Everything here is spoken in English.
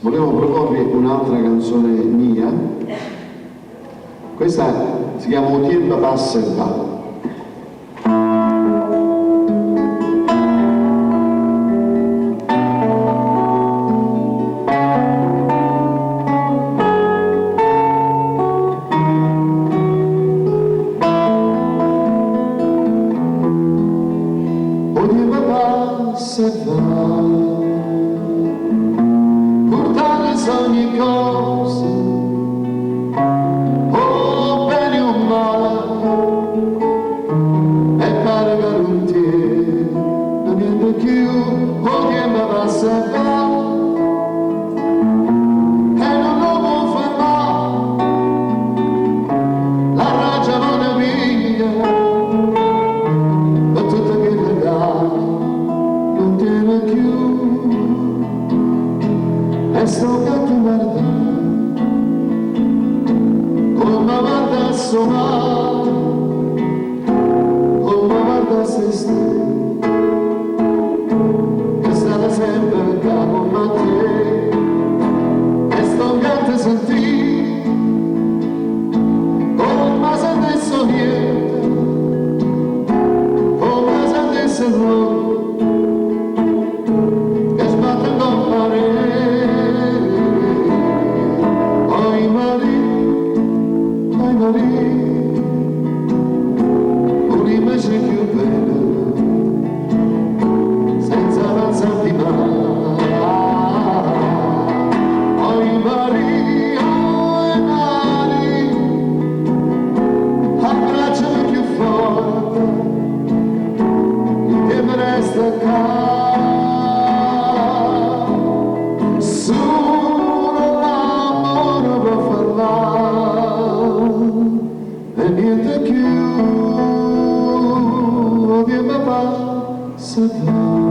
volevo proporvi un'altra canzone mia. Questa si chiama O Dieu va se va. Se va, portare ogni cosa, o bene o male, e caricare un te, non niente più, o tempo va se va, e non lo può fermare, la ragione mia, per tutto che regala. Non tiene più e sto che tu guarda come guarda suonare come guarda se stai che state sempre capo a te e sto che ti senti come se adesso niente come se adesso no. Un'immagine più bella senza avanzarti mai. Oi Maria, oi Maria, abbracciami più forte che mi resta qua. Solo l'amore può parlare e niente più. Se va.